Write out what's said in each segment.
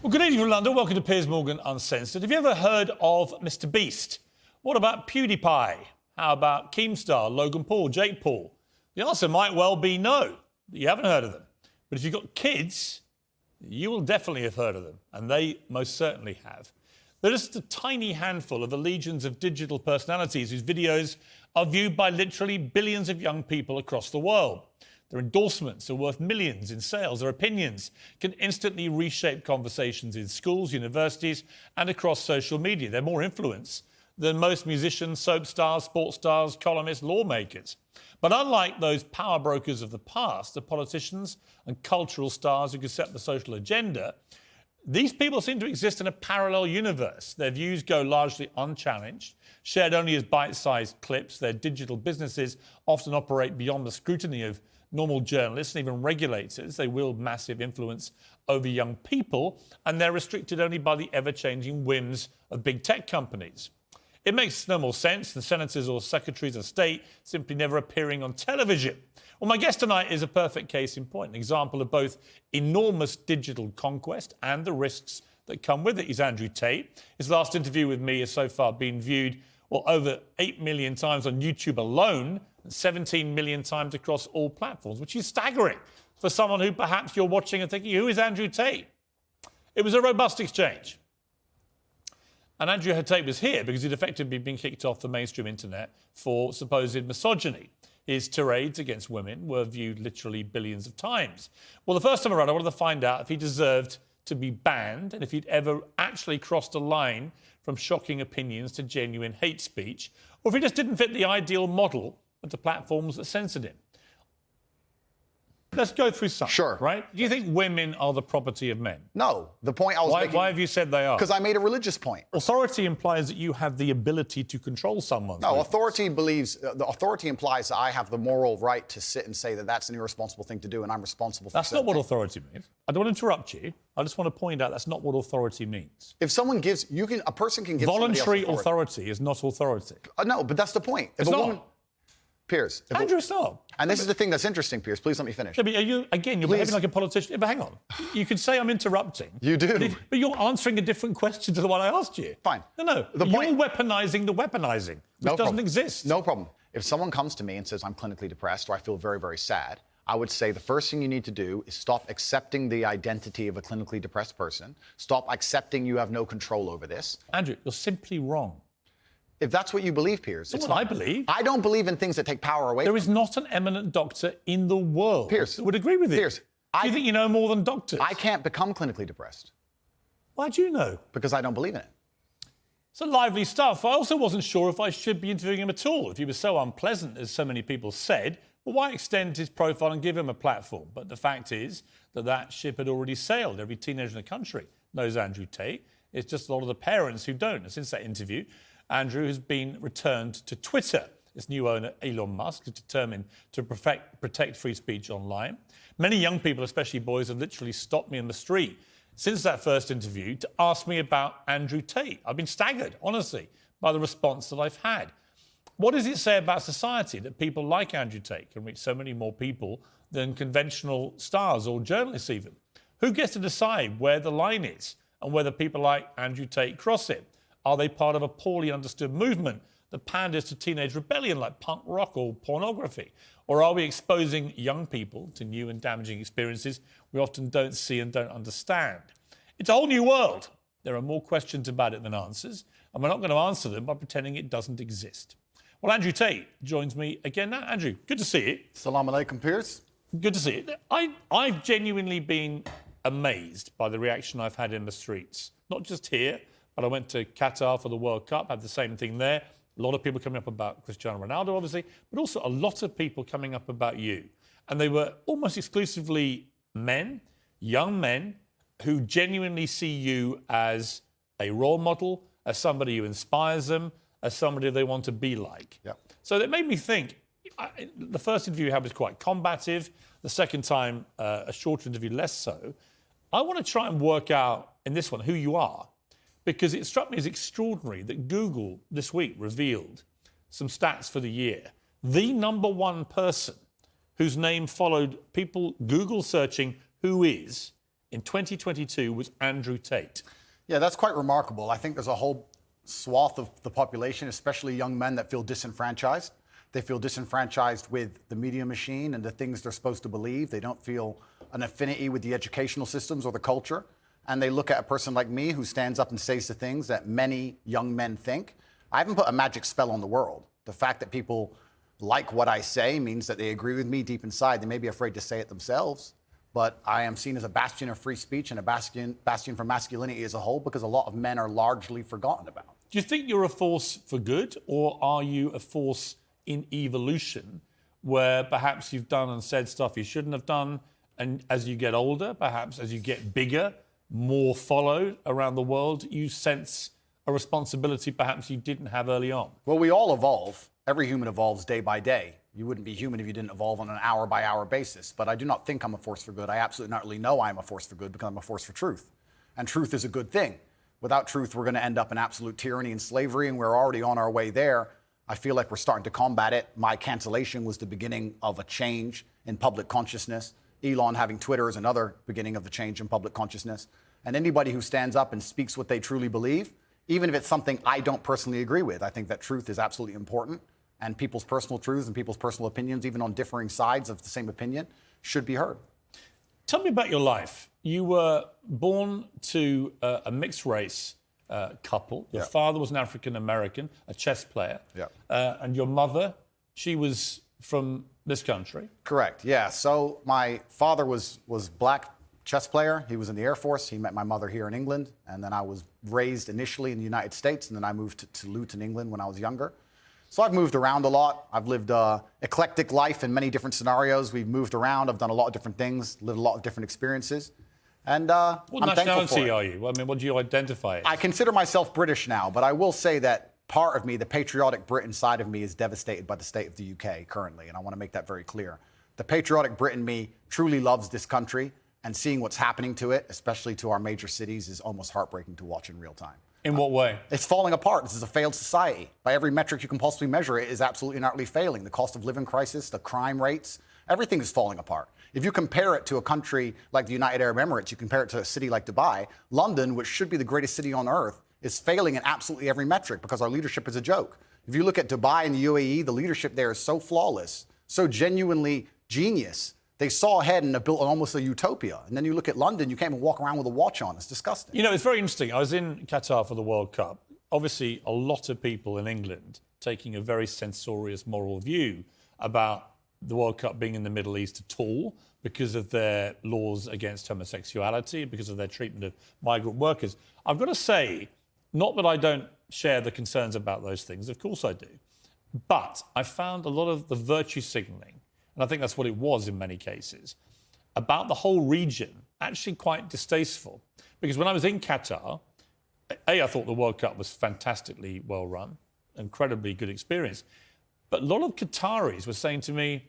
Well, good evening from London. Welcome to Piers Morgan Uncensored. Have you ever heard of Mr. Beast? What about PewDiePie? How about Keemstar, Logan Paul, Jake Paul? The answer might well be no. You haven't heard of them. But if you've got kids, you will definitely have heard of them. And they most certainly have. They're just a tiny handful of the legions of digital personalities whose videos are viewed by literally billions of young people across the world. Their endorsements are worth millions in sales. Their opinions can instantly reshape conversations in schools, universities, and across social media. They're more influence than most musicians, soap stars, sports stars, columnists, lawmakers. But unlike those power brokers of the past, the politicians and cultural stars who could set the social agenda, these people seem to exist in a parallel universe. Their views go largely unchallenged, shared only as bite-sized clips. Their digital businesses often operate beyond the scrutiny of normal journalists and even regulators. They wield massive influence over young people, and they're restricted only by the ever-changing whims of big tech companies. It makes no more sense than senators or secretaries of state simply never appearing on television. Well, my guest tonight is a perfect case in point, an example of both enormous digital conquest and the risks that come with it. He's Andrew Tate. His last interview with me has so far been viewed, well, over 8 million times on YouTube alone, and 17 million times across all platforms, which is staggering for someone who perhaps you're watching and thinking, who is Andrew Tate? It was a robust exchange. And Andrew Tate was here because he'd effectively been kicked off the mainstream internet for supposed misogyny. His tirades against women were viewed literally billions of times. Well, the first time around, I wanted to find out if he deserved to be banned and if he'd ever actually crossed a line from shocking opinions to genuine hate speech, or if he just didn't fit the ideal model of the platforms that censored him. Let's go through some. Sure. Right? Do you think women are the property of men? No. The point I was making... Why have you said they are? Because I made a religious point. Authority implies that you have the ability to control someone. No, authority implies that I have the moral right to sit and say that that's an irresponsible thing to do and I'm responsible for That's not what authority means. I don't want to interrupt you. I just want to point out that's not what authority means. If someone gives... a person can give voluntary authority is not authority. No, but that's the point. It's not. Piers. Andrew, it's not. And this is the thing that's interesting, Piers. Please let me finish. Yeah, but you're behaving like a politician. But hang on. You could say I'm interrupting. You do. But you're answering a different question to the one I asked you. Fine. No. You're weaponizing the weaponizing, which doesn't exist. No problem. If someone comes to me and says I'm clinically depressed or I feel very, very sad, I would say the first thing you need to do is stop accepting the identity of a clinically depressed person. Stop accepting you have no control over this. Andrew, you're simply wrong. If that's what you believe, Piers, it's what I believe. I don't believe in things that take power away. There is not an eminent doctor in the world Piers, that would agree with it. Piers, do you think you know more than doctors? I can't become clinically depressed. Why do you know? Because I don't believe in it. It's a lively stuff. I also wasn't sure if I should be interviewing him at all. If he was so unpleasant, as so many people said, well, why extend his profile and give him a platform? But the fact is that ship had already sailed. Every teenager in the country knows Andrew Tate. It's just a lot of the parents who don't. And since that interview, Andrew has been returned to Twitter. Its new owner, Elon Musk, is determined to protect free speech online. Many young people, especially boys, have literally stopped me in the street since that first interview to ask me about Andrew Tate. I've been staggered, honestly, by the response that I've had. What does it say about society that people like Andrew Tate can reach so many more people than conventional stars or journalists even? Who gets to decide where the line is and whether people like Andrew Tate cross it? Are they part of a poorly understood movement that panders to teenage rebellion like punk rock or pornography? Or are we exposing young people to new and damaging experiences we often don't see and don't understand? It's a whole new world. There are more questions about it than answers, and we're not going to answer them by pretending it doesn't exist. Well, Andrew Tate joins me again now. Andrew, good to see you. Salam alaikum, Piers. Good to see you. I've genuinely been amazed by the reaction I've had in the streets, not just here, but I went to Qatar for the World Cup, had the same thing there. A lot of people coming up about Cristiano Ronaldo, obviously, but also a lot of people coming up about you. And they were almost exclusively men, young men, who genuinely see you as a role model, as somebody who inspires them, as somebody they want to be like. Yep. So that made me think, the first interview you had was quite combative. The second time, a shorter interview, less so. I want to try and work out, in this one, who you are. Because it struck me as extraordinary that Google this week revealed some stats for the year. The #1 person whose name followed people Google searching who is in 2022 was Andrew Tate. Yeah, that's quite remarkable. I think there's a whole swath of the population, especially young men, that feel disenfranchised. They feel disenfranchised with the media machine and the things they're supposed to believe. They don't feel an affinity with the educational systems or the culture. And they look at a person like me who stands up and says the things that many young men think. I haven't put a magic spell on the world. The fact that people like what I say means that they agree with me deep inside. They may be afraid to say it themselves, but I am seen as a bastion of free speech and a bastion for masculinity as a whole, because a lot of men are largely forgotten about. Do you think you're a force for good, or are you a force in evolution where perhaps you've done and said stuff you shouldn't have done, and as you get older, perhaps as you get bigger, more followed around the world, you sense a responsibility perhaps you didn't have early on? Well, we all evolve. Every human evolves day by day. You wouldn't be human if you didn't evolve on an hour-by-hour basis. But I do not think I'm a force for good. I absolutely not really know I'm a force for good, because I'm a force for truth. And truth is a good thing. Without truth, we're going to end up in absolute tyranny and slavery, and we're already on our way there. I feel like we're starting to combat it. My cancellation was the beginning of a change in public consciousness. Elon having Twitter is another beginning of the change in public consciousness. And anybody who stands up and speaks what they truly believe, even if it's something I don't personally agree with, I think that truth is absolutely important. And people's personal truths and people's personal opinions, even on differing sides of the same opinion, should be heard. Tell me about your life. You were born to a mixed race couple. Your father was an African-American, a chess player. And your mother, she was from this country. Correct, yeah. So my father was black chess player. He was in the Air Force. He met my mother here in England. And then I was raised initially in the United States. And then I moved to Luton, England when I was younger. So I've moved around a lot. I've lived an eclectic life in many different scenarios. We've moved around. I've done a lot of different things, lived a lot of different experiences. And what I'm thankful for nationality it. are you? I mean, what do you identify as? I consider myself British now, but I will say that part of me, the patriotic Brit inside of me, is devastated by the state of the UK currently, and I want to make that very clear. The patriotic Brit in me truly loves this country, and seeing what's happening to it, especially to our major cities, is almost heartbreaking to watch in real time. In what way? It's falling apart. This is a failed society. By every metric you can possibly measure, it is absolutely and utterly failing. The cost of living crisis, the crime rates, everything is falling apart. If you compare it to a country like the United Arab Emirates, you compare it to a city like Dubai, London, which should be the greatest city on earth, is failing in absolutely every metric because our leadership is a joke. If you look at Dubai and the UAE, the leadership there is so flawless, so genuinely genius. They saw ahead and have built almost a utopia. And then you look at London, you can't even walk around with a watch on. It's disgusting. You know, it's very interesting. I was in Qatar for the World Cup. Obviously, a lot of people in England taking a very censorious moral view about the World Cup being in the Middle East at all because of their laws against homosexuality, because of their treatment of migrant workers. I've got to say, not that I don't share the concerns about those things, of course I do, but I found a lot of the virtue signalling, and I think that's what it was in many cases, about the whole region, actually quite distasteful. Because when I was in Qatar, I thought the World Cup was fantastically well run, incredibly good experience. But a lot of Qataris were saying to me,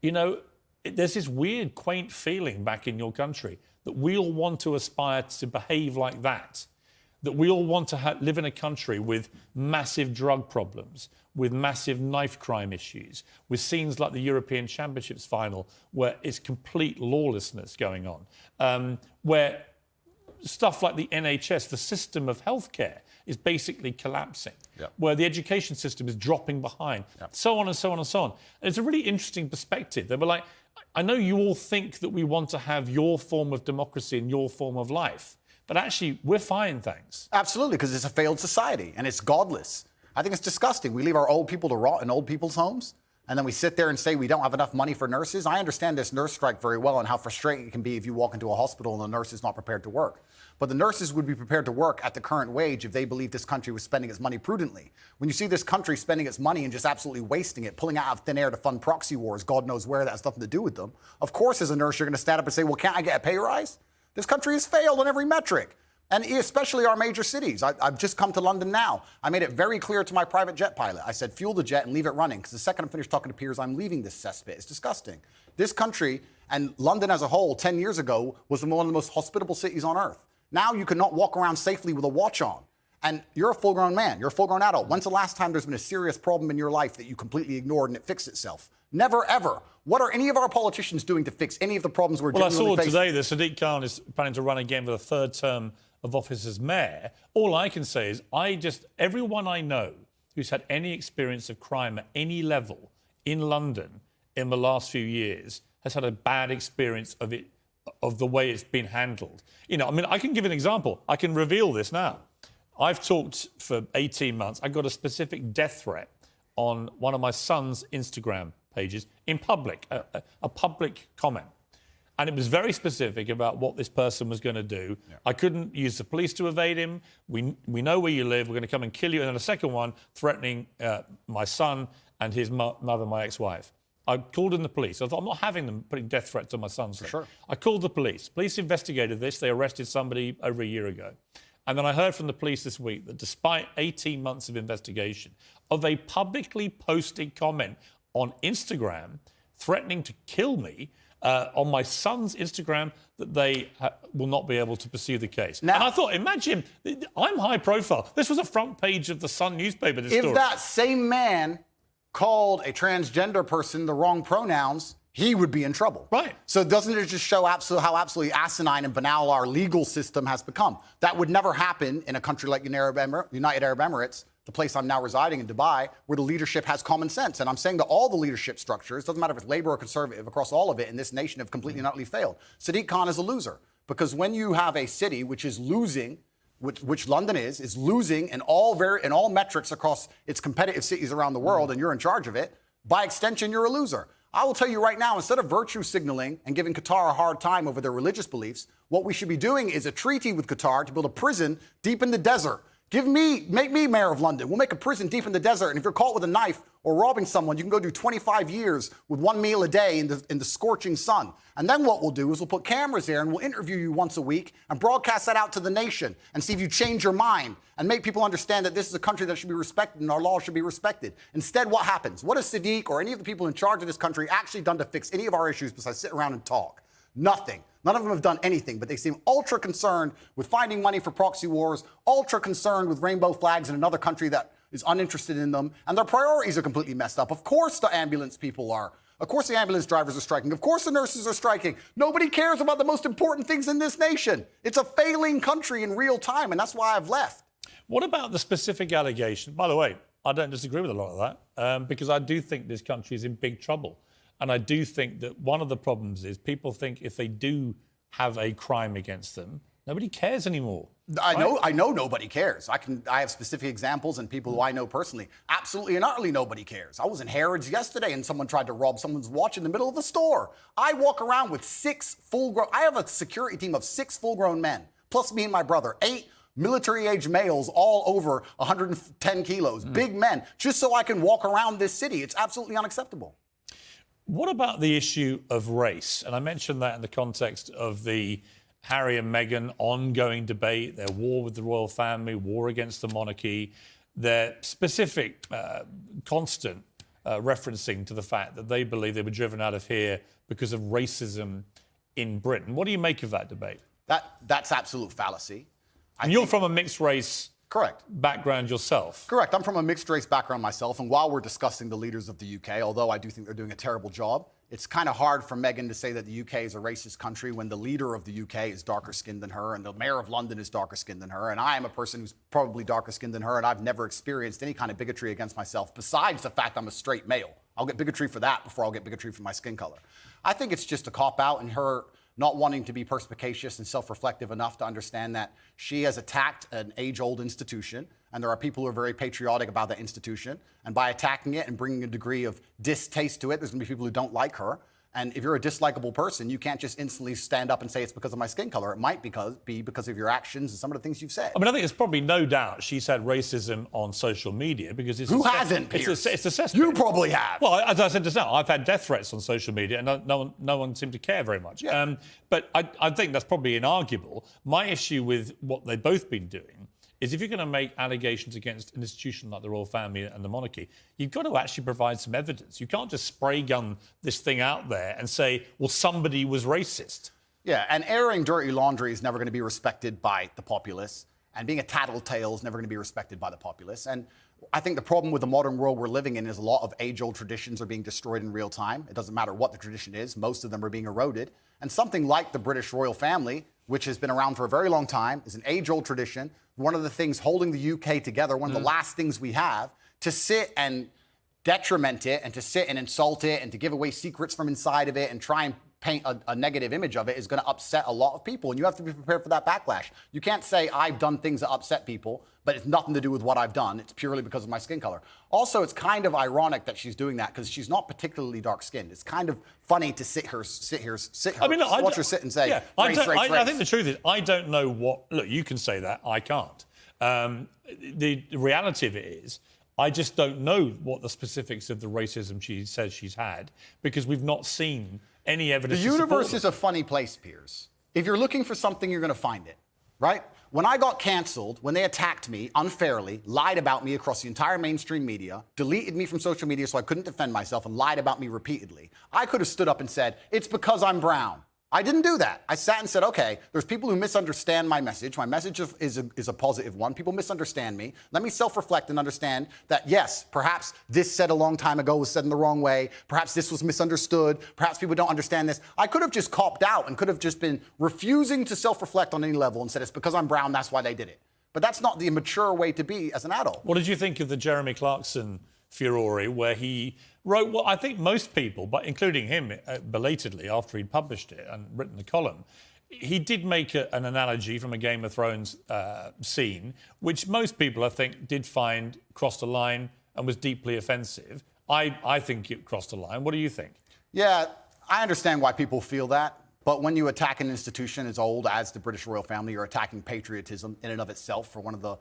you know, there's this weird, quaint feeling back in your country that we all want to aspire to behave like that we all want to live in a country with massive drug problems, with massive knife crime issues, with scenes like the European Championships final where it's complete lawlessness going on, where stuff like the NHS, the system of healthcare, is basically collapsing, where the education system is dropping behind, so on and so on and so on. And it's a really interesting perspective. They were like, I know you all think that we want to have your form of democracy and your form of life, but actually, we're fine, thanks. Absolutely, because it's a failed society and it's godless. I think it's disgusting. We leave our old people to rot in old people's homes, and then we sit there and say we don't have enough money for nurses. I understand this nurse strike very well and how frustrating it can be if you walk into a hospital and the nurse is not prepared to work. But the nurses would be prepared to work at the current wage if they believed this country was spending its money prudently. When you see this country spending its money and just absolutely wasting it, pulling out of thin air to fund proxy wars, God knows where, that has nothing to do with them. Of course, as a nurse, you're going to stand up and say, well, can't I get a pay rise? This country has failed on every metric, and especially our major cities. I've just come to London now. I made it very clear to my private jet pilot. I said, fuel the jet and leave it running, because the second I'm finished talking to peers, I'm leaving this cesspit. It's disgusting. This country, and London as a whole, 10 years ago, was one of the most hospitable cities on earth. Now you cannot walk around safely with a watch on. And you're a full-grown man. You're a full-grown adult. When's the last time there's been a serious problem in your life that you completely ignored and it fixed itself? Never, ever. What are any of our politicians doing to fix any of the problems we're Well, I genuinely saw facing? today that Sadiq Khan is planning to run again for the third term of office as mayor. All I can say is everyone I know who's had any experience of crime at any level in London in the last few years has had a bad experience of it, of the way it's been handled. You know, I mean, I can give an example. I can reveal this now. I've talked for 18 months. I got a specific death threat on one of my son's Instagram pages in public, a public comment. And it was very specific about what this person was going to do. Yeah. I couldn't use the police to evade him. We know where you live. We're going to come and kill you. And then a second one threatening my son and his mother, my ex-wife. I called in the police. I thought, I'm not having them putting death threats on my son's life. Sure. I called the police. Police investigated this. They arrested somebody over a year ago. And then I heard from the police this week that despite 18 months of investigation, of a publicly posted comment on Instagram threatening to kill me on my son's Instagram, that they will not be able to pursue the case. Now, and I thought, imagine, I'm high profile. This was a front page of the Sun newspaper, this story. If that same man called a transgender person the wrong pronouns, he would be in trouble. Right. So doesn't it just show how absolutely asinine and banal our legal system has become? That would never happen in a country like United Arab Emirates, the place I'm now residing in, Dubai, where the leadership has common sense. And I'm saying that all the leadership structures, doesn't matter if it's Labour or Conservative, across all of it in this nation have completely and utterly failed. Sadiq Khan is a loser. Because when you have a city which is losing, which London is losing in all metrics across its competitive cities around the world, and you're in charge of it, by extension, you're a loser. I will tell you right now, instead of virtue signaling and giving Qatar a hard time over their religious beliefs, what we should be doing is a treaty with Qatar to build a prison deep in the desert. Make me mayor of London. We'll make a prison deep in the desert. And if you're caught with a knife or robbing someone, you can go do 25 years with one meal a day in the scorching sun. And then what we'll do is we'll put cameras there and we'll interview you once a week and broadcast that out to the nation and see if you change your mind and make people understand that this is a country that should be respected and our laws should be respected. Instead, what happens? What has Sadiq or any of the people in charge of this country actually done to fix any of our issues besides sit around and talk? Nothing. None of them have done anything, but they seem ultra concerned with finding money for proxy wars, ultra concerned with rainbow flags in another country that is uninterested in them, and their priorities are completely messed up. Of course the ambulance people are. Of course the ambulance drivers are striking. Of course the nurses are striking. Nobody cares about the most important things in this nation. It's a failing country in real time, and that's why I've left. What about the specific allegation? By the way, I don't disagree with a lot of that, because I do think this country is in big trouble. And I do think that one of the problems is people think if they do have a crime against them, nobody cares anymore. I know nobody cares. I have specific examples and people who I know personally. Absolutely and utterly nobody cares. I was in Harrods yesterday and someone tried to rob someone's watch in the middle of a store. I walk around with I have a security team of 6 full-grown men, plus me and my brother, 8 military-age males, all over 110 kilos, big men, just so I can walk around this city. It's absolutely unacceptable. What about the issue of race? And I mentioned that in the context of the Harry and Meghan ongoing debate, their war with the royal family, war against the monarchy, their specific, constant referencing to the fact that they believe they were driven out of here because of racism in Britain. What do you make of that debate? That's absolute fallacy. And you're from a mixed race background yourself. Correct. I'm from a mixed race background myself. And while we're discussing the leaders of the UK, although I do think they're doing a terrible job, it's kind of hard for Meghan to say that the UK is a racist country when the leader of the UK is darker skinned than her and the mayor of London is darker skinned than her. And I am a person who's probably darker skinned than her, and I've never experienced any kind of bigotry against myself besides the fact I'm a straight male. I'll get bigotry for that before I'll get bigotry for my skin color. I think it's just a cop-out, and her not wanting to be perspicacious and self-reflective enough to understand that she has attacked an age-old institution, and there are people who are very patriotic about that institution, and by attacking it and bringing a degree of distaste to it, there's going to be people who don't like her. And if you're a dislikable person, you can't just instantly stand up and say it's because of my skin color. It might be because of your actions and some of the things you've said. I mean, I think there's probably no doubt she's had racism on social media because it's... Who hasn't, Piers? It's a cesspit. You probably have. Well, as I said just now, I've had death threats on social media and no one seemed to care very much. Yeah. But I think that's probably inarguable. My issue with what they've both been doing is if you're going to make allegations against an institution like the royal family and the monarchy, you've got to actually provide some evidence. You can't just spray gun this thing out there and say, well, somebody was racist. Yeah, and airing dirty laundry is never going to be respected by the populace. And being a tattletale is never going to be respected by the populace. And I think the problem with the modern world we're living in is a lot of age-old traditions are being destroyed in real time. It doesn't matter what the tradition is. Most of them are being eroded. And something like the British royal family, which has been around for a very long time, is an age-old tradition. One of the things holding the UK together, one of the last things we have, to sit and detriment it and to sit and insult it and to give away secrets from inside of it and try and paint a negative image of it is going to upset a lot of people. And you have to be prepared for that backlash. You can't say I've done things that upset people, but it's nothing to do with what I've done. It's purely because of my skin color. Also, it's kind of ironic that she's doing that because she's not particularly dark-skinned. It's kind of funny to watch her sit and say, yeah, race. I think the truth is, I don't know what... Look, you can say that. I can't. The reality of it is, I just don't know what the specifics of the racism she says she's had because we've not seen any evidence. The universe is a funny place, Piers. If you're looking for something, you're going to find it, right? When I got canceled, when they attacked me unfairly, lied about me across the entire mainstream media, deleted me from social media so I couldn't defend myself, and lied about me repeatedly, I could have stood up and said, it's because I'm brown. I didn't do that. I sat and said, okay, there's people who misunderstand my message. My message is a positive one. People misunderstand me. Let me self-reflect and understand that, yes, perhaps this said a long time ago was said in the wrong way. Perhaps this was misunderstood. Perhaps people don't understand this. I could have just copped out and could have just been refusing to self-reflect on any level and said, it's because I'm brown, that's why they did it. But that's not the mature way to be as an adult. What did you think of the Jeremy Clarkson furore where he wrote what I think most people, but including him belatedly after he'd published it and written the column, he did make an analogy from a Game of Thrones scene, which most people, I think, did find crossed a line and was deeply offensive. I think it crossed a line. What do you think? Yeah, I understand why people feel that. But when you attack an institution as old as the British royal family, you're attacking patriotism in and of itself for one of the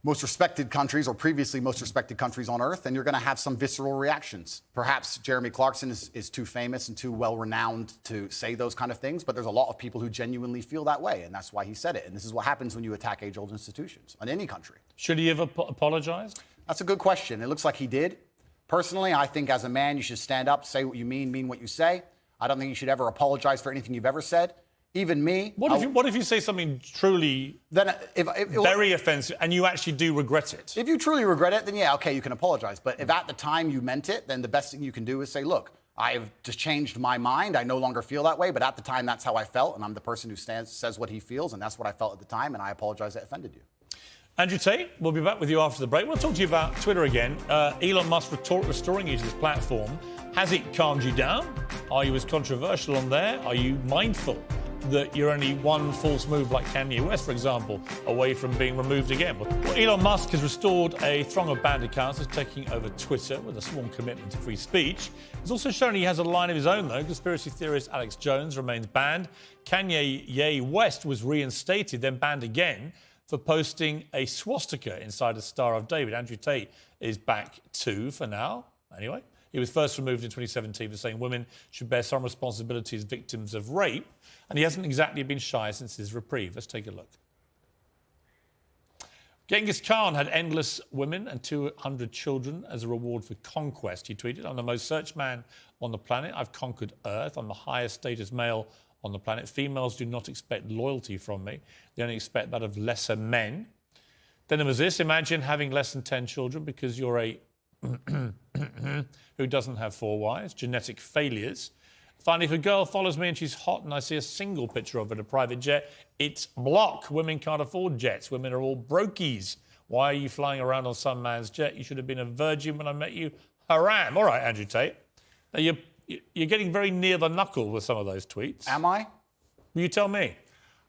most respected countries, or previously most respected countries on earth, and you're going to have some visceral reactions. Perhaps Jeremy Clarkson is too famous and too well-renowned to say those kind of things, but there's a lot of people who genuinely feel that way, and that's why he said it. And this is what happens when you attack age-old institutions in any country. Should he have apologized? That's a good question. It looks like he did. Personally, I think as a man, you should stand up, say what you mean what you say. I don't think you should ever apologize for anything you've ever said. Even me. What if you say something truly very offensive and you actually do regret it? If you truly regret it, then yeah, okay, you can apologize. But if at the time you meant it, then the best thing you can do is say, look, I've just changed my mind. I no longer feel that way. But at the time, that's how I felt. And I'm the person who says what he feels. And that's what I felt at the time. And I apologize that offended you. Andrew Tate, we'll be back with you after the break. We'll talk to you about Twitter again. Elon Musk restoring you to this platform. Has it calmed you down? Are you as controversial on there? Are you mindful that you're only one false move like Kanye West, for example, away from being removed again? Well, Elon Musk has restored a throng of banned accounts as taking over Twitter with a sworn commitment to free speech. He's also shown he has a line of his own, though. Conspiracy theorist Alex Jones remains banned. Kanye West was reinstated, then banned again for posting a swastika inside a Star of David. Andrew Tate is back too, for now, anyway. He was first removed in 2017 for saying women should bear some responsibility as victims of rape, and he hasn't exactly been shy since his reprieve. Let's take a look. Genghis Khan had endless women and 200 children as a reward for conquest, he tweeted. I'm the most searched man on the planet. I've conquered Earth. I'm the highest status male on the planet. Females do not expect loyalty from me. They only expect that of lesser men. Then there was this. Imagine having less than 10 children because you're a who doesn't have 4 wives, genetic failures. Finally, if a girl follows me and she's hot and I see a single picture of her in a private jet, it's block. Women can't afford jets. Women are all brokies. Why are you flying around on some man's jet? You should have been a virgin when I met you. Haram. All right, Andrew Tate. Now, you're getting very near the knuckle with some of those tweets. Am I? Will you tell me?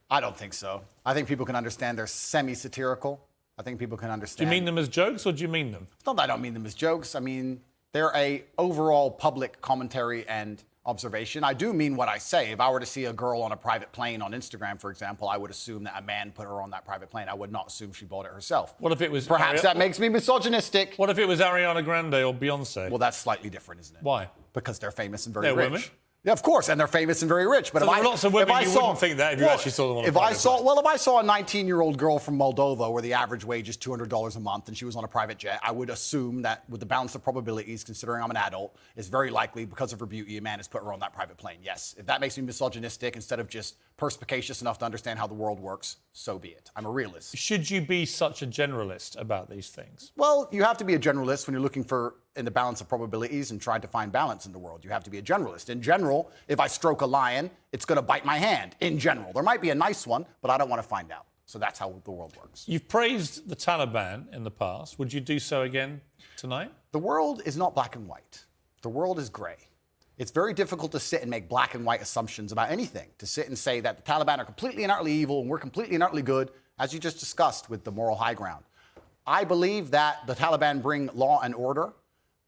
I don't think so. I think people can understand they're semi-satirical. I think people can understand. Do you mean them as jokes or do you mean them? It's not that I don't mean them as jokes. I mean, they're a overall public commentary and observation. I do mean what I say. If I were to see a girl on a private plane on Instagram, for example, I would assume that a man put her on that private plane. I would not assume she bought it herself. What if it was... Perhaps that makes me misogynistic. What if it was Ariana Grande or Beyonce? Well, that's slightly different, isn't it? Why? Because they're famous and very They're rich. women. Yeah, of course, and they're famous and very rich. But So if there are lots of women you wouldn't think that if you actually saw them on a private plane. Well, if I saw a 19-year-old girl from Moldova where the average wage is $200 a month and she was on a private jet, I would assume that with the balance of probabilities, considering I'm an adult, it's very likely because of her beauty, a man has put her on that private plane. Yes, if that makes me misogynistic instead of just perspicacious enough to understand how the world works, so be it. I'm a realist. Should you be such a generalist about these things? Well, you have to be a generalist when you're looking for in the balance of probabilities and trying to find balance in the world. You have to be a generalist. In general, if I stroke a lion, it's going to bite my hand. In general, there might be a nice one, but I don't want to find out. So that's how the world works. You've praised the Taliban in the past. Would you do so again tonight? The world is not black and white. The world is gray. It's very difficult to sit and make black and white assumptions about anything, to sit and say that the Taliban are completely and utterly evil and we're completely and utterly good, as you just discussed with the moral high ground. I believe that the Taliban bring law and order.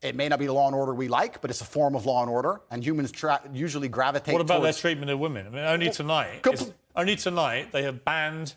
It may not be the law and order we like, but it's a form of law and order, and humans usually gravitate What about towards... their treatment of women? I mean, only tonight they have banned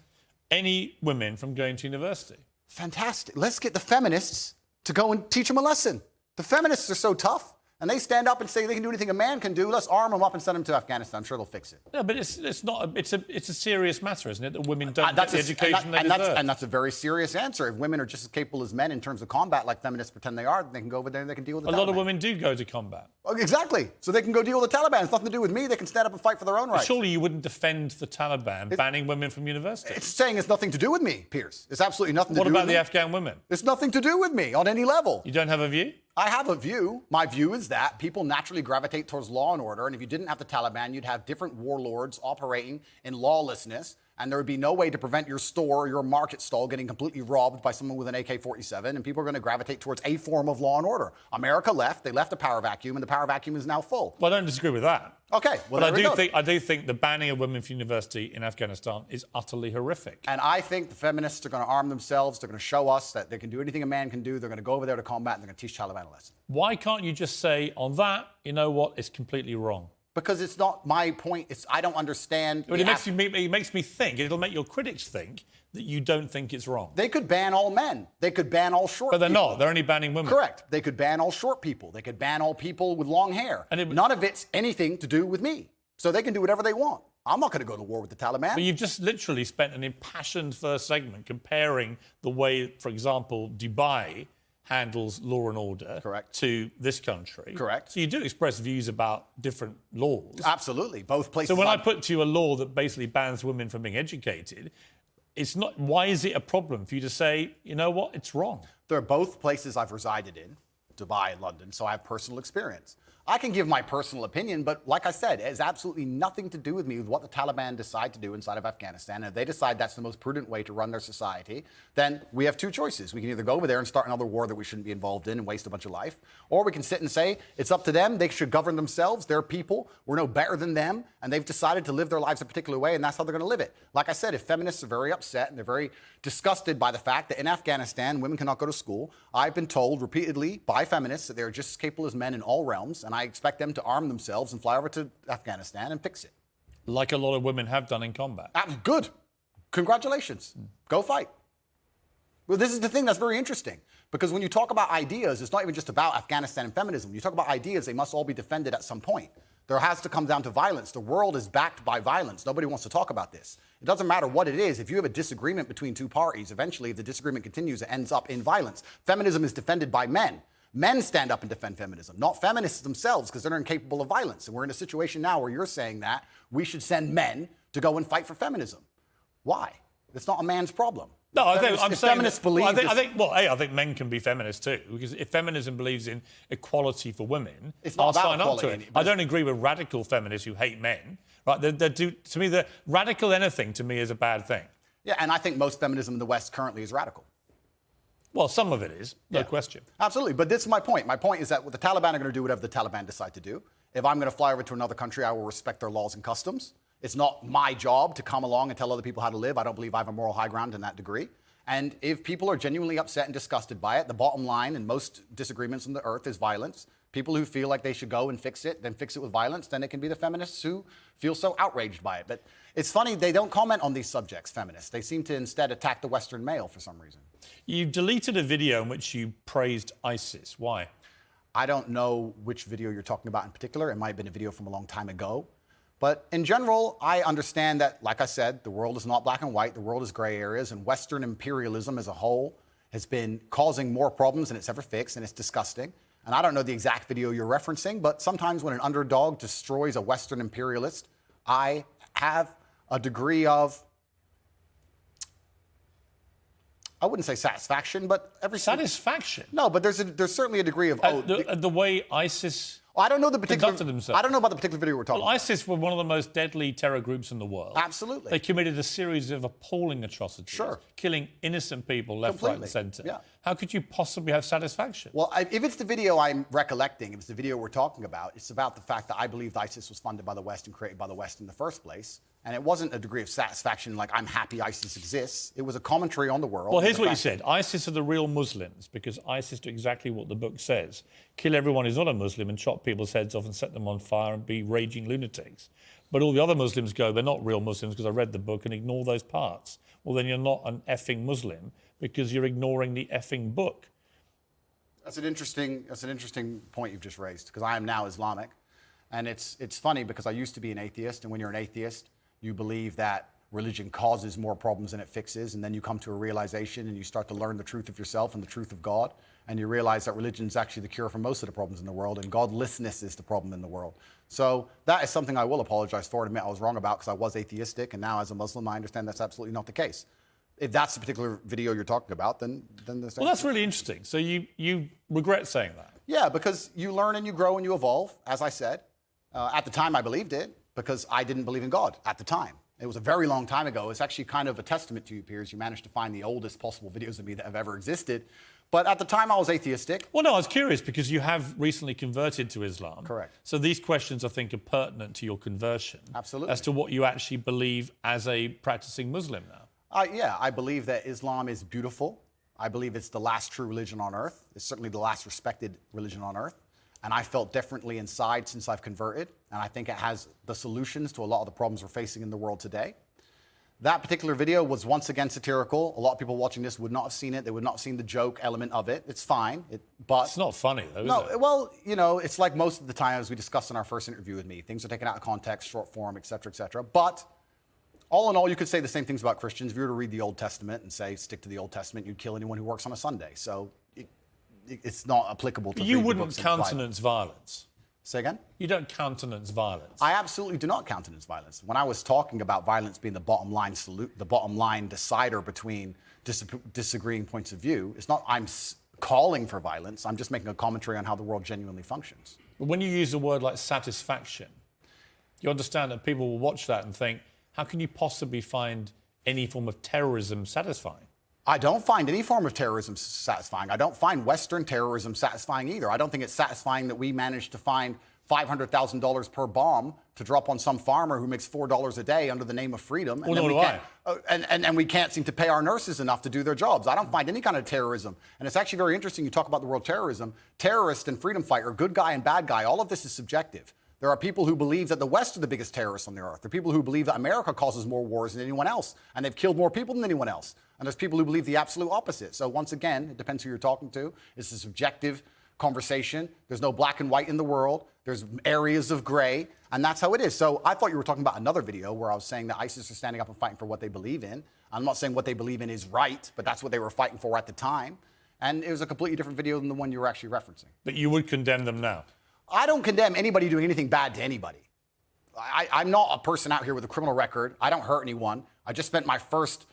any women from going to university. Fantastic. Let's get the feminists to go and teach them a lesson. The feminists are so tough, and they stand up and say they can do anything a man can do. Let's arm them up and send them to Afghanistan. I'm sure they'll fix it. No, but it's not. It's a serious matter, isn't it? That women don't get the education they deserve. And that's a very serious answer. If women are just as capable as men in terms of combat, like feminists pretend they are, then they can go over there and they can deal with the Taliban. A lot of women do go to combat. Oh, exactly. So they can go deal with the Taliban. It's nothing to do with me. They can stand up and fight for their own rights. Surely you wouldn't defend the Taliban banning women from university. It's saying it's nothing to do with me, Piers. It's absolutely nothing to do with me. What about the Afghan women? It's nothing to do with me on any level. You don't have a view? I have a view. My view is that people naturally gravitate towards law and order, and if you didn't have the Taliban, you'd have different warlords operating in lawlessness, and there would be no way to prevent your store or your market stall getting completely robbed by someone with an AK-47, and people are going to gravitate towards a form of law and order. America left. They left a power vacuum, and the power vacuum is now full. Well, I don't disagree with that. Okay, well, but I do think the banning of women from university in Afghanistan is utterly horrific. And I think the feminists are going to arm themselves. They're going to show us that they can do anything a man can do. They're going to go over there to combat, and they're going to teach Taliban a lesson. Why can't you just say on that, you know what, it's completely wrong? Because it's not my point. I don't understand. But it makes me think. It'll make your critics think that you don't think it's wrong. They could ban all men. They could ban all short people. But they're not. They're only banning women. Correct. They could ban all short people. They could ban all people with long hair. And none of it's anything to do with me. So they can do whatever they want. I'm not going to go to war with the Taliban. But you've just literally spent an impassioned first segment comparing the way, for example, Dubai handles law and order to this country. Correct. So you do express views about different laws. Absolutely. Both places. So when I put to you a law that basically bans women from being educated, it's not. Why is it a problem for you to say, you know what, it's wrong? They're both places I've resided in, Dubai and London, so I have personal experience. I can give my personal opinion, but like I said, it has absolutely nothing to do with me with what the Taliban decide to do inside of Afghanistan. And if they decide that's the most prudent way to run their society, then we have two choices. We can either go over there and start another war that we shouldn't be involved in and waste a bunch of life, or we can sit and say it's up to them. They should govern themselves. They're people. We're no better than them. And they've decided to live their lives a particular way, and that's how they're going to live it. Like I said, if feminists are very upset and they're very disgusted by the fact that in Afghanistan, women cannot go to school, I've been told repeatedly by feminists that they're just as capable as men in all realms, and I expect them to arm themselves and fly over to Afghanistan and fix it. Like a lot of women have done in combat. Good. Congratulations. Go fight. Well, this is the thing that's very interesting, because when you talk about ideas, it's not even just about Afghanistan and feminism. When you talk about ideas, they must all be defended at some point. There has to come down to violence. The world is backed by violence. Nobody wants to talk about this. It doesn't matter what it is. If you have a disagreement between two parties, eventually, if the disagreement continues, it ends up in violence. Feminism is defended by men. Men stand up and defend feminism, not feminists themselves, because they're incapable of violence. And we're in a situation now where you're saying that we should send men to go and fight for feminism. Why? It's not a man's problem. No, I think I'm saying feminists believe. I think men can be feminists too, because if feminism believes in equality for women, I'll sign up to it. I don't agree with radical feminists who hate men. Right? To me, the radical anything to me is a bad thing. Yeah, and I think most feminism in the West currently is radical. Well, some of it is, no question. Absolutely, but this is my point. My point is that the Taliban are going to do whatever the Taliban decide to do. If I'm going to fly over to another country, I will respect their laws and customs. It's not my job to come along and tell other people how to live. I don't believe I have a moral high ground in that degree. And if people are genuinely upset and disgusted by it, the bottom line in most disagreements on the earth is violence. People who feel like they should go and fix it, then fix it with violence, then it can be the feminists who feel so outraged by it. But it's funny, they don't comment on these subjects, feminists. They seem to instead attack the Western male for some reason. You deleted a video in which you praised ISIS. Why? I don't know which video you're talking about in particular. It might have been a video from a long time ago. But in general, I understand that, like I said, the world is not black and white. The world is gray areas, and Western imperialism as a whole has been causing more problems than it's ever fixed, and it's disgusting. And I don't know the exact video you're referencing, but sometimes when an underdog destroys a Western imperialist, I have a degree of, I wouldn't say satisfaction, but Satisfaction? No, but there's certainly a degree of, the way ISIS I don't know the particular. conducted themselves. I don't know about the particular video we're talking Well, about. ISIS were one of the most deadly terror groups in the world. Absolutely. They committed a series of appalling atrocities, Sure. killing innocent people left, right, and Completely. centre. Yeah. How could you possibly have satisfaction? Well, if it's the video I'm recollecting, if it's the video we're talking about, it's about the fact that I believe ISIS was funded by the West and created by the West in the first place. And it wasn't a degree of satisfaction like I'm happy ISIS exists. It was a commentary on the world. Well, and here's the what you fact- said. ISIS are the real Muslims because ISIS do exactly what the book says. Kill everyone who's not a Muslim and chop people's heads off and set them on fire and be raging lunatics. But all the other Muslims go, they're not real Muslims because I read the book, and ignore those parts. Well, then you're not an effing Muslim because you're ignoring the effing book. That's an interesting point you've just raised, because I am now Islamic. And it's funny because I used to be an atheist, and when you're an atheist, you believe that religion causes more problems than it fixes, and then you come to a realization and you start to learn the truth of yourself and the truth of God, and you realize that religion is actually the cure for most of the problems in the world, and godlessness is the problem in the world. So that is something I will apologize for and admit I was wrong about, because I was atheistic, and now as a Muslim I understand that's absolutely not the case. If that's the particular video you're talking about, then there's... Well, that's really interesting. So you regret saying that? Yeah, because you learn and you grow and you evolve, as I said. At the time, I believed it because I didn't believe in God at the time. It was a very long time ago. It's actually kind of a testament to you, Piers. You managed to find the oldest possible videos of me that have ever existed. But at the time, I was atheistic. Well, no, I was curious because you have recently converted to Islam. Correct. So these questions, I think, are pertinent to your conversion. Absolutely. As to what you actually believe as a practicing Muslim now. Yeah, I believe that Islam is beautiful. I believe it's the last true religion on earth. It's certainly the last respected religion on earth. And I felt differently inside since I've converted. And I think it has the solutions to a lot of the problems we're facing in the world today. That particular video was once again satirical. A lot of people watching this would not have seen it. They would not have seen the joke element of it. It's fine. But It's not funny, though, is no, it? well, you know, it's like most of the time, as we discussed in our first interview with me, things are taken out of context, short form, et cetera, et cetera. But all in all, you could say the same things about Christians. If you were to read the Old Testament and say, stick to the Old Testament, you'd kill anyone who works on a Sunday. So it's not applicable to You read the wouldn't books and apply them. countenance violence. Say again? You don't countenance violence. I absolutely do not countenance violence. When I was talking about violence being the bottom line decider between disagreeing points of view, it's not I'm calling for violence. I'm just making a commentary on how the world genuinely functions. But when you use a word like satisfaction, you understand that people will watch that and think, how can you possibly find any form of terrorism satisfying? I don't find any form of terrorism satisfying. I don't find Western terrorism satisfying either. I don't think it's satisfying that we managed to find $500,000 per bomb to drop on some farmer who makes $4 a day under the name of freedom. Well, nor do I. And we can't seem to pay our nurses enough to do their jobs. I don't find any kind of terrorism. And it's actually very interesting you talk about the word terrorism. Terrorist and freedom fighter, good guy and bad guy, all of this is subjective. There are people who believe that the West are the biggest terrorists on the earth. There are people who believe that America causes more wars than anyone else, and they've killed more people than anyone else. And there's people who believe the absolute opposite. So once again, it depends who you're talking to. It's a subjective conversation. There's no black and white in the world. There's areas of gray, and that's how it is. So I thought you were talking about another video where I was saying that ISIS are standing up and fighting for what they believe in. I'm not saying what they believe in is right, but that's what they were fighting for at the time. And it was a completely different video than the one you were actually referencing. But you would condemn them now? I don't condemn anybody doing anything bad to anybody. I'm not a person out here with a criminal record. I don't hurt anyone. I just spent my first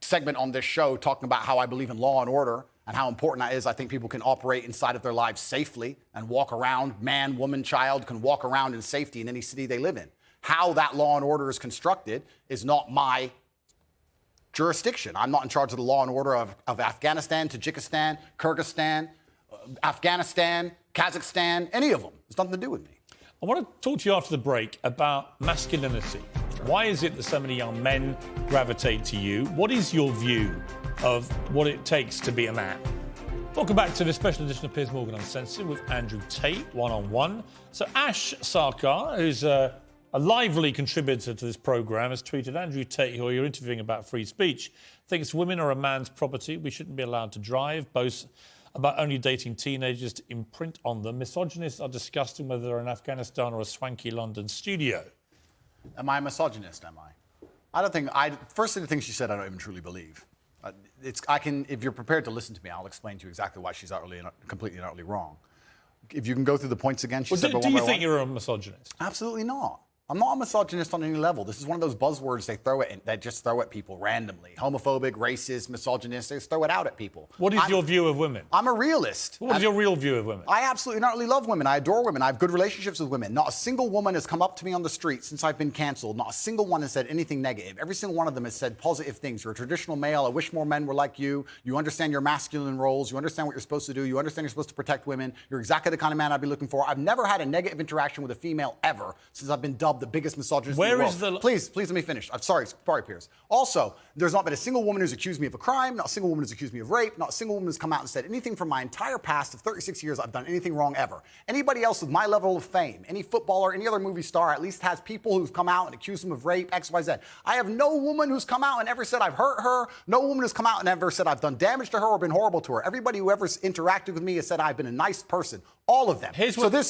segment on this show talking about how I believe in law and order and how important that is. I think people can operate inside of their lives safely and walk around, man, woman, child, can walk around in safety in any city they live in. How that law and order is constructed is not my jurisdiction. I'm not in charge of the law and order of Afghanistan, Tajikistan, Kyrgyzstan, Afghanistan, Kazakhstan, any of them. It's nothing to do with me. I want to talk to you after the break about masculinity. Why is it that so many young men gravitate to you? What is your view of what it takes to be a man? Welcome back to this special edition of Piers Morgan Uncensored with Andrew Tate, one-on-one. So Ash Sarkar, who's a lively contributor to this programme, has tweeted, Andrew Tate, who you're interviewing about free speech, thinks women are a man's property. We shouldn't be allowed to drive, boast about only dating teenagers to imprint on them. Misogynists are discussing whether they're in Afghanistan or a swanky London studio. Am I a misogynist? Am I? I don't think. Firstly, the things she said, I don't even truly believe. If you're prepared to listen to me, I'll explain to you exactly why she's completely and utterly wrong. If you can go through the points again, she said. Do you think you're a misogynist? Absolutely not. I'm not a misogynist on any level. This is one of those buzzwords they just throw at people randomly. Homophobic, racist, misogynist, they just throw it out at people. What is your view of women? I'm a realist. What is your real view of women? I absolutely and utterly love women. I adore women. I have good relationships with women. Not a single woman has come up to me on the street since I've been canceled. Not a single one has said anything negative. Every single one of them has said positive things. You're a traditional male. I wish more men were like you. You understand your masculine roles. You understand what you're supposed to do. You understand you're supposed to protect women. You're exactly the kind of man I'd be looking for. I've never had a negative interaction with a female ever since I've been dubbed the biggest misogynist. Where is the... Please let me finish. I'm sorry, Piers. Also, there's not been a single woman who's accused me of a crime, not a single woman who's accused me of rape, not a single woman who's come out and said anything from my entire past of 36 years I've done anything wrong ever. Anybody else with my level of fame, any footballer, any other movie star, at least has people who've come out and accused them of rape, X, Y, Z. I have no woman who's come out and ever said I've hurt her, no woman who's come out and ever said I've done damage to her or been horrible to her. Everybody who ever interacted with me has said I've been a nice person. All of them.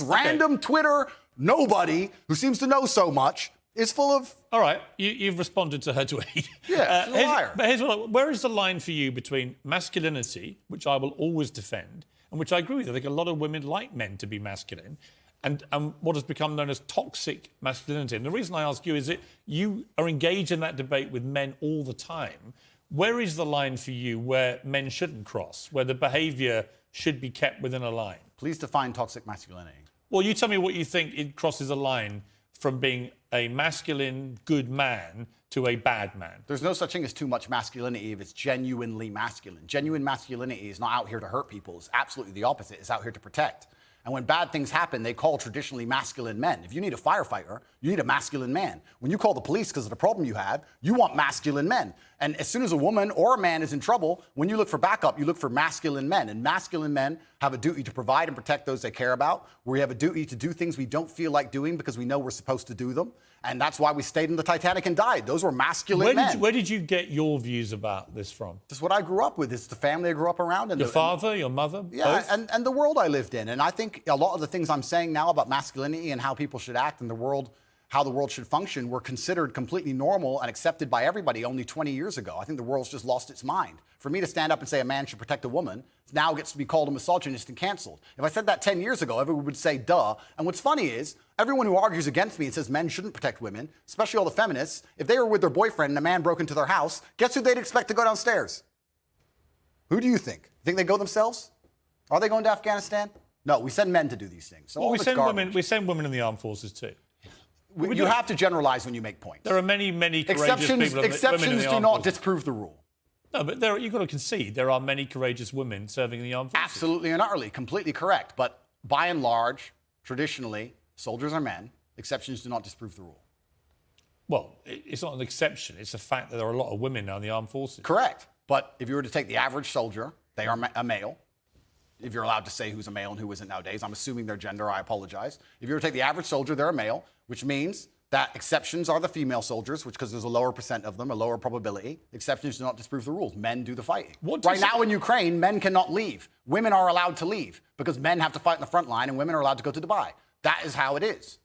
Random Twitter nobody who seems to know so much is full of... All right, you've responded to her tweet. Yeah, she's a liar. But where is the line for you between masculinity, which I will always defend, and which I agree with? I think a lot of women like men to be masculine, and what has become known as toxic masculinity. And the reason I ask you is that you are engaged in that debate with men all the time. Where is the line for you where men shouldn't cross, where the behaviour should be kept within a line? Please define toxic masculinity. Well, you tell me what you think it crosses a line from being a masculine, good man to a bad man. There's no such thing as too much masculinity if it's genuinely masculine. Genuine masculinity is not out here to hurt people. It's absolutely the opposite. It's out here to protect. And when bad things happen, they call traditionally masculine men. If you need a firefighter, you need a masculine man. When you call the police because of the problem you have, you want masculine men. And as soon as a woman or a man is in trouble, when you look for backup, you look for masculine men. And masculine men have a duty to provide and protect those they care about. We have a duty to do things we don't feel like doing because we know we're supposed to do them. And that's why we stayed in the Titanic and died. Those were masculine men. Where did you get your views about this from? This is what I grew up with. It's the family I grew up around. And your father, your mother, yeah, both? and the world I lived in. And I think a lot of the things I'm saying now about masculinity and how people should act in the world, how the world should function, were considered completely normal and accepted by everybody only 20 years ago. I think the world's just lost its mind. For me to stand up and say a man should protect a woman now gets to be called a misogynist and canceled. If I said that 10 years ago, everyone would say, duh. And what's funny is, everyone who argues against me and says men shouldn't protect women, especially all the feminists, if they were with their boyfriend and a man broke into their house, guess who they'd expect to go downstairs? Who do you think? Think they go themselves? Are they going to Afghanistan? No, we send men to do these things. So well, we send women in the armed forces too. You have to generalize when you make points. There are many courageous people. Exceptions do not disprove the rule. No, but you've got to concede there are many courageous women serving in the armed forces. Absolutely and utterly, completely correct. But by and large, traditionally, soldiers are men. Exceptions do not disprove the rule. Well, it's not an exception. It's a fact that there are a lot of women now in the armed forces. Correct. But if you were to take the average soldier, they are a male. If you're allowed to say who's a male and who isn't nowadays, I'm assuming their gender, I apologize. If you were to take the average soldier, they're a male, which means that exceptions are the female soldiers, which because there's a lower percent of them, a lower probability. Exceptions do not disprove the rules. Men do the fighting. Right now in Ukraine, men cannot leave. Women are allowed to leave because men have to fight in the front line and women are allowed to go to Dubai. That is how it is.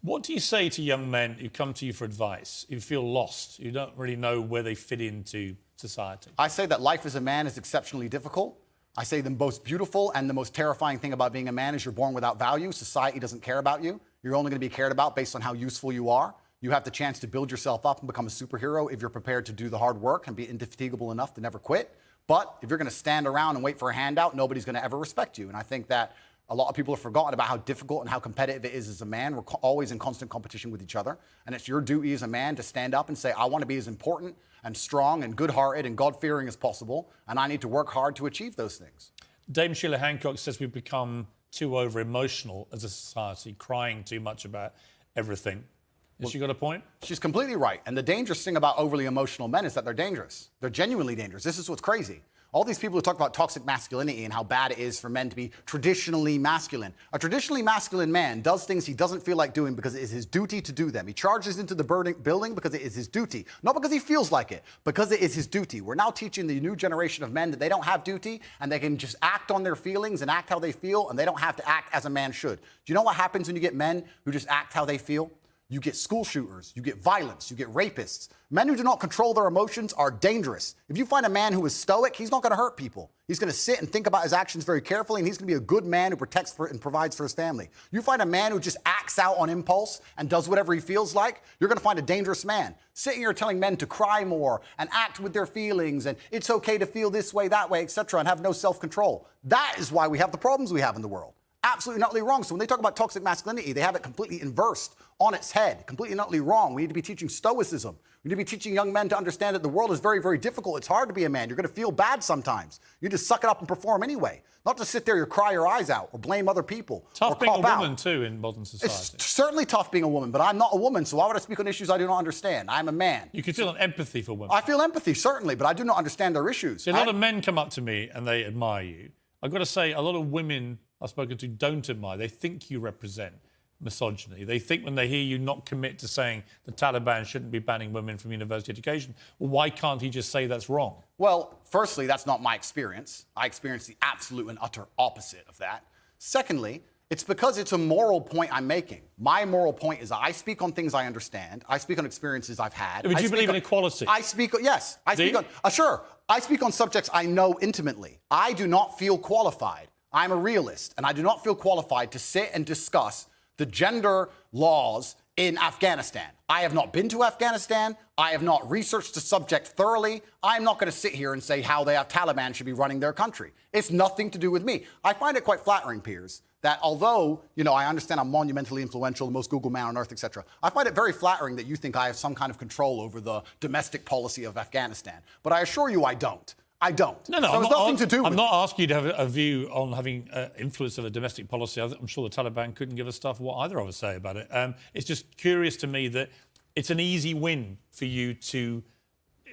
What do you say to young men who come to you for advice, who feel lost, who don't really know where they fit into society? I say that life as a man is exceptionally difficult. I say the most beautiful and the most terrifying thing about being a man is you're born without value. Society doesn't care about you. You're only going to be cared about based on how useful you are. You have the chance to build yourself up and become a superhero if you're prepared to do the hard work and be indefatigable enough to never quit. But if you're going to stand around and wait for a handout, nobody's going to ever respect you. And I think that a lot of people have forgotten about how difficult and how competitive it is as a man. We're always in constant competition with each other. And it's your duty as a man to stand up and say, I want to be as important and strong and good-hearted and God-fearing as possible. And I need to work hard to achieve those things. Dame Sheila Hancock says we've become too over-emotional as a society, crying too much about everything. Has she got a point? She's completely right. And the dangerous thing about overly emotional men is that they're dangerous. They're genuinely dangerous. This is what's crazy. All these people who talk about toxic masculinity and how bad it is for men to be traditionally masculine. A traditionally masculine man does things he doesn't feel like doing because it is his duty to do them. He charges into the building because it is his duty. Not because he feels like it, because it is his duty. We're now teaching the new generation of men that they don't have duty and they can just act on their feelings and act how they feel, and they don't have to act as a man should. Do you know what happens when you get men who just act how they feel? You get school shooters, you get violence, you get rapists. Men who do not control their emotions are dangerous. If you find a man who is stoic, he's not going to hurt people. He's going to sit and think about his actions very carefully, and he's going to be a good man who protects and provides for his family. You find a man who just acts out on impulse and does whatever he feels like, you're going to find a dangerous man. Sitting here telling men to cry more and act with their feelings and it's okay to feel this way, that way, etc., and have no self-control. That is why we have the problems we have in the world. Absolutely and utterly wrong. So when they talk about toxic masculinity, they have it completely inversed on its head, completely and utterly wrong. We need to be teaching stoicism. We need to be teaching young men to understand that the world is very, very difficult. It's hard to be a man. You're going to feel bad sometimes. You just suck it up and perform anyway. Not to sit there and cry your eyes out or blame other people. Tough or being a woman, out. too, in modern society. It's certainly tough being a woman, but I'm not a woman, so why would I speak on issues I do not understand? I'm a man. You can feel an empathy for women. I feel empathy, certainly, but I do not understand their issues. See, a lot of men come up to me and they admire you. I've got to say, a lot of women I've spoken to don't admire. They think you represent misogyny. They think when they hear you not commit to saying the Taliban shouldn't be banning women from university education, well, why can't he just say that's wrong? Well, firstly, that's not my experience. I experience the absolute and utter opposite of that. Secondly, it's because it's a moral point I'm making. My moral point is I speak on things I understand. I speak on experiences I've had. But you believe in equality? Yes. I speak on, sure. I speak on subjects I know intimately. I do not feel qualified. I'm a realist, and I do not feel qualified to sit and discuss the gender laws in Afghanistan. I have not been to Afghanistan. I have not researched the subject thoroughly. I'm not going to sit here and say how the Taliban should be running their country. It's nothing to do with me. I find it quite flattering, Piers, that although, I understand I'm monumentally influential, the most Googled man on earth, etc., I find it very flattering that you think I have some kind of control over the domestic policy of Afghanistan. But I assure you I don't. I don't. No, so it's nothing to do with I'm not asking you to have a view on having influence of a domestic policy. I'm sure the Taliban couldn't give a stuff what either of us say about it. It's just curious to me that it's an easy win for you to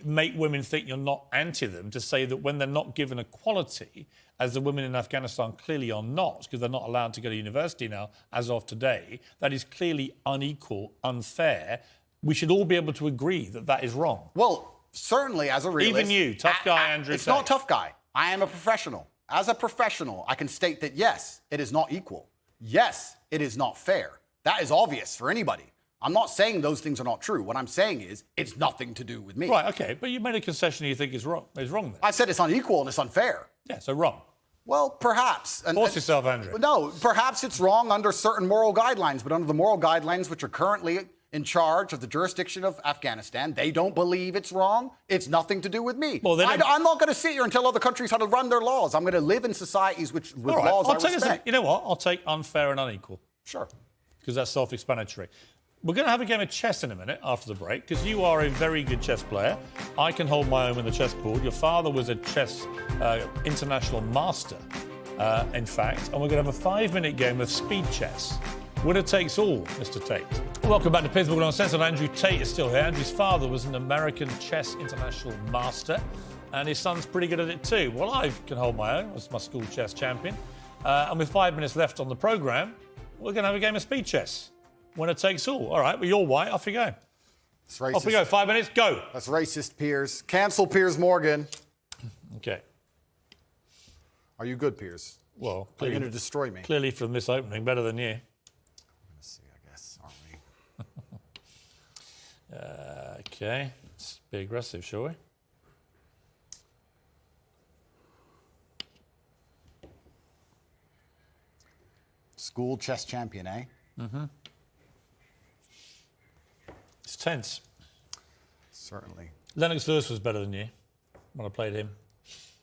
make women think you're not anti them, to say that when they're not given equality, as the women in Afghanistan clearly are not, because they're not allowed to go to university now as of today, that is clearly unequal, unfair. We should all be able to agree that that is wrong. Well, certainly, as a realist... Even you, tough guy Andrew It's Tate. not tough guy. I am a professional. As a professional, I can state that, yes, it is not equal. Yes, it is not fair. That is obvious for anybody. I'm not saying those things are not true. What I'm saying is it's nothing to do with me. Right, OK, but you made a concession you think is wrong then. I said it's unequal and it's unfair. Yeah, so wrong. Well, perhaps. Force yourself, Andrew. No, perhaps it's wrong under certain moral guidelines, but under the moral guidelines which are currently in charge of the jurisdiction of Afghanistan, they don't believe it's wrong. It's nothing to do with me. Well, I'm not going to sit here and tell other countries how to run their laws. I'm going to live in societies with laws I respect. You know what? I'll take unfair and unequal. Sure. Because that's self-explanatory. We're going to have a game of chess in a minute after the break, because you are a very good chess player. I can hold my own with the chessboard. Your father was a chess international master, in fact. And we're going to have a 5-minute game of speed chess. Winner takes all, Mr. Tate. Welcome back to Pittsburgh Uncensored. Andrew Tate is still here. Andrew's father was an American chess international master, and his son's pretty good at it too. Well, I can hold my own. I was my school chess champion. And with 5 minutes left on the programme, we're going to have a game of speed chess. Winner takes all. All right, well, you're white. Off you go. It's racist. Off we go. 5 minutes, go. That's racist, Piers. Cancel Piers Morgan. OK. Are you good, Piers? Well, are you going to destroy me? Clearly from this opening, better than you. Let's see, I guess, aren't we? OK. Let's be aggressive, shall we? School chess champion, eh? Mm-hmm. It's tense. Certainly. Lennox Lewis was better than you when I played him.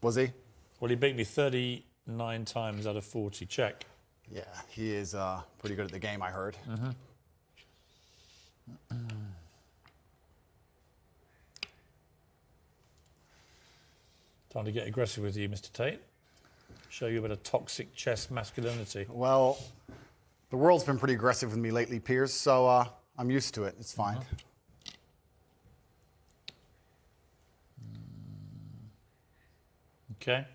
Was he? Well, he beat me 39 times out of 40. Check. Yeah, he is pretty good at the game, I heard. Mm-hmm. Time to get aggressive with you, Mr. Tate. Show you a bit of toxic chess masculinity. Well, the world's been pretty aggressive with me lately, Piers, so I'm used to it. It's fine. Okay.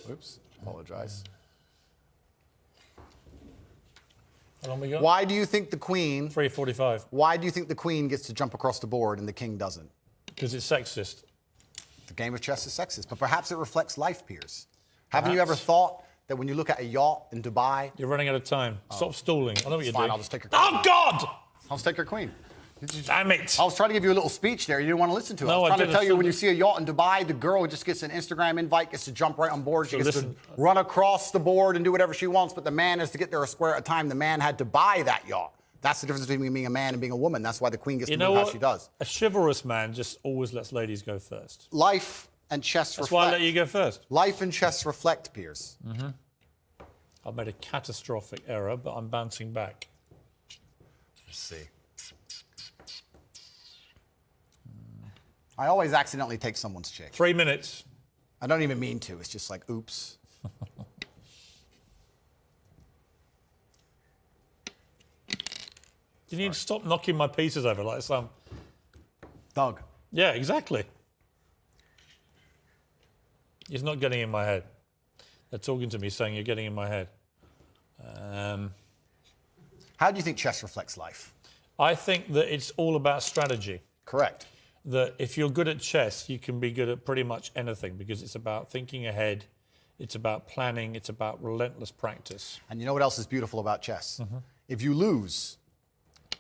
Oops, apologize. How long we got? Why do you think the Queen? 3:45. Why do you think the Queen gets to jump across the board and the King doesn't? Because it's sexist. The game of chess is sexist, but perhaps it reflects life, Piers. Haven't you ever Perhaps. thought that when you look at a yacht in Dubai? You're running out of time. Stop stalling. I know what you're Fine, doing. I'll just take your queen. Oh, God! I'll just take your Queen. Damn it. I was trying to give you a little speech there. You didn't want to listen to it. No, I was I trying to didn't. tell you when you see a yacht in Dubai, the girl just gets an Instagram invite, gets to jump right on board. She So gets listen- to run across the board and do whatever she wants, but the man has to get there a square at a time. The man had to buy that yacht. That's the difference between being a man and being a woman. That's why the Queen gets You to know move how what? she does. A chivalrous man just always lets ladies go first. Life and chess That's why I reflect. let you go first. Life and chess reflect, Piers. I've made a catastrophic error, but I'm bouncing back. Let's see. I always accidentally take someone's chick. 3 minutes. I don't even mean to. It's just like, oops. You need to stop knocking my pieces over like some. Doug. Yeah, exactly. He's not getting in my head. They're talking to me saying you're getting in my head. How do you think chess reflects life? I think that it's all about strategy. Correct. That if you're good at chess, you can be good at pretty much anything because it's about thinking ahead, it's about planning, it's about relentless practice. And you know what else is beautiful about chess? Mm-hmm. If you lose,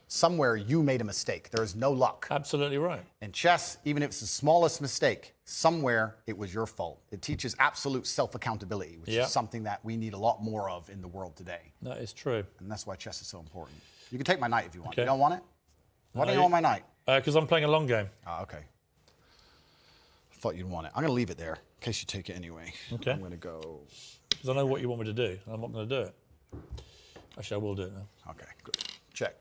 somewhere you made a mistake. There is no luck. Absolutely right. In chess, even if it's the smallest mistake, somewhere it was your fault. It teaches absolute self-accountability, which Yeah. is something that we need a lot more of in the world today. That is true. And that's why chess is so important. You can take my knight if you want. Okay. You don't want it? Why don't you No, want my knight? Because I'm playing a long game. Ah, okay. I thought you'd want it. I'm going to leave it there in case you take it anyway. Okay. I'm going to go. Because I know what you want me to do. I'm not going to do it. Actually, I will do it now. Okay, good. Check.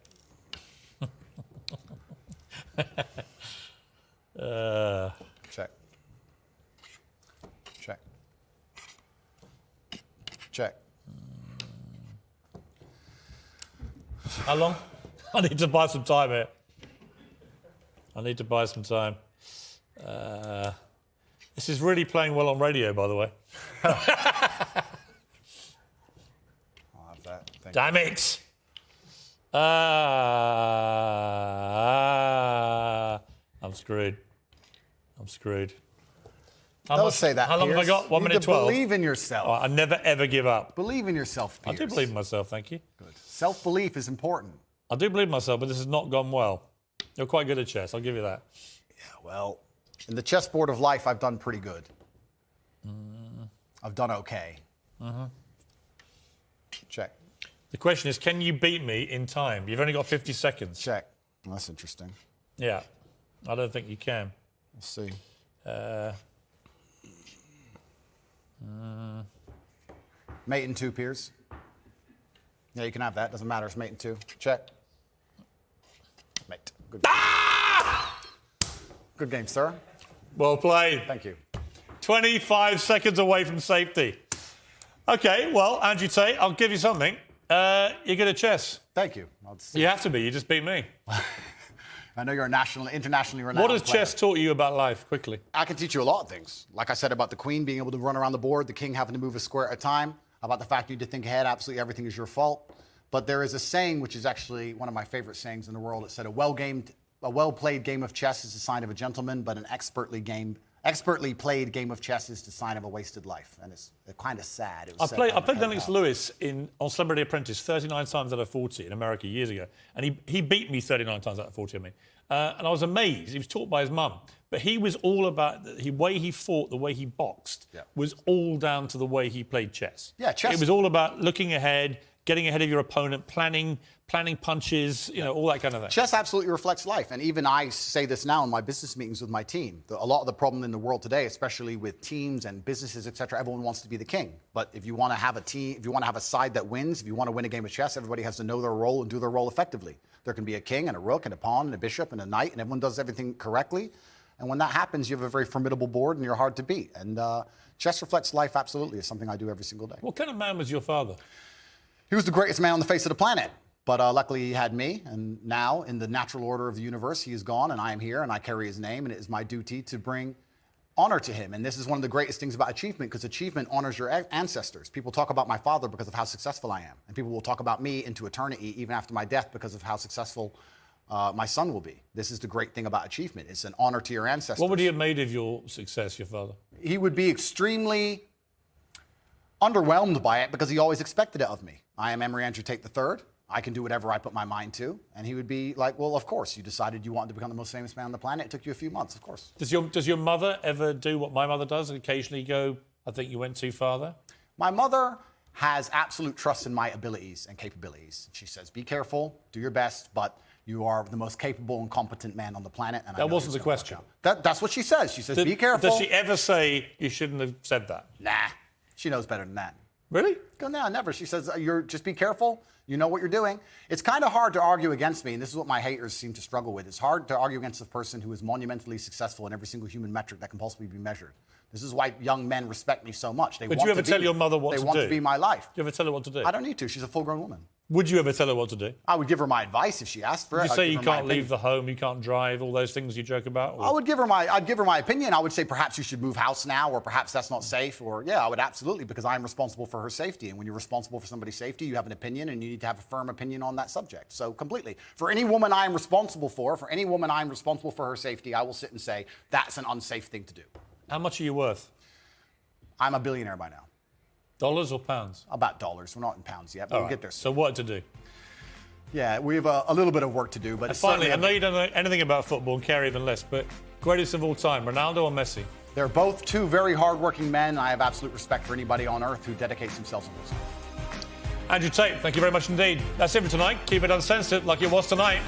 Check. Check. Check. How long? I need to buy some time here. I need to buy some time. This is really playing well on radio, by the way. I'll have that. Thank you. Damn it! I'm screwed. I'm screwed. Don't say that. How long have I Piers. got? 1 You need minute to 12. Believe in yourself. I never ever give up. Believe in yourself, I Piers. do believe in myself, thank you. Good. Self-belief is important. I do believe in myself, but this has not gone well. You're quite good at chess, I'll give you that. Yeah, well, in the chessboard of life, I've done pretty good. I've done okay. Check. The question is, can you beat me in time? You've only got 50 seconds. Check. Well, that's interesting. Yeah, I don't think you can. Let's see. Mate in 2, Piers. Yeah, you can have that. Doesn't matter. It's mate in 2. Check. Mate. Good. Good game, sir. Well played. Thank you. 25 seconds away from safety. Okay, well, Andrew Tate, I'll give you something. You're good at chess. Thank you. I'll see. You have to be. You just beat me. I know you're a internationally renowned What has player. chess taught you about life, quickly? I can teach you a lot of things. Like I said about the Queen being able to run around the board, the King having to move a square at a time, about the fact you need to think ahead, absolutely everything is your fault. But there is a saying, which is actually one of my favorite sayings in the world. It said, a well-played game of chess is a sign of a gentleman, but an expertly played game of chess is the sign of a wasted life. And it's kind of sad. It was I said by played the Lennox pen Lewis on Celebrity Apprentice 39 times out of 40 in America years ago. And he beat me 39 times out of 40, I mean. And I was amazed. He was taught by his mum. But he was all about the way he fought, the way he boxed, was all down to the way he played chess. Yeah, chess. It was all about looking ahead, getting ahead of your opponent, planning punches, all that kind of thing. Chess absolutely reflects life. And even I say this now in my business meetings with my team. A lot of the problem in the world today, especially with teams and businesses, et cetera, everyone wants to be the king. But if you want to have a team, if you want to have a side that wins, if you want to win a game of chess, everybody has to know their role and do their role effectively. There can be a king and a rook and a pawn and a bishop and a knight, and everyone does everything correctly. And when that happens, you have a very formidable board and you're hard to beat. And chess reflects life absolutely. It's something I do every single day. What kind of man was your father? He was the greatest man on the face of the planet. But luckily he had me, and now in the natural order of the universe, he is gone, and I am here, and I carry his name, and it is my duty to bring honor to him. And this is one of the greatest things about achievement, because achievement honors your ancestors. People talk about my father because of how successful I am, and people will talk about me into eternity, even after my death, because of how successful my son will be. This is the great thing about achievement. It's an honor to your ancestors. What would he have made of your success, your father? He would be extremely underwhelmed by it because he always expected it of me. I am Emory Andrew Tate III. I can do whatever I put my mind to. And he would be like, well, of course, you decided you wanted to become the most famous man on the planet. It took you a few months, of course. Does your mother ever do what my mother does and occasionally go, I think you went too far there? My mother has absolute trust in my abilities and capabilities. She says, be careful, do your best, but you are the most capable and competent man on the planet. And that wasn't the question. That's what she says. She says, be careful. Does she ever say you shouldn't have said that? Nah, she knows better than that. Really? No, never. She says, just be careful. You know what you're doing. It's kind of hard to argue against me, and this is what my haters seem to struggle with. It's hard to argue against a person who is monumentally successful in every single human metric that can possibly be measured. This is why young men respect me so much. But do you ever tell your mother what to do? They want to be my life. Do you ever tell her what to do? I don't need to. She's a full-grown woman. Would you ever tell her what to do? I would give her my advice if she asked for it. You say you can't leave the home, you can't drive, all those things you joke about? Or? I'd give her my opinion. I would say perhaps you should move house now, or perhaps that's not safe, or yeah, I would absolutely, because I'm responsible for her safety. And when you're responsible for somebody's safety, you have an opinion, and you need to have a firm opinion on that subject. So completely. For any woman I'm responsible for any woman I'm responsible for her safety, I will sit and say, that's an unsafe thing to do. How much are you worth? I'm a billionaire by now. Dollars or pounds? About dollars. We're not in pounds yet, but we'll get there. So what to do? Yeah, we have a little bit of work to do. But finally, I know you don't know anything about football and care even less, but greatest of all time, Ronaldo or Messi? They're both two very hardworking men, and I have absolute respect for anybody on earth who dedicates themselves to this. Andrew Tate, thank you very much indeed. That's it for tonight. Keep it uncensored like it was tonight.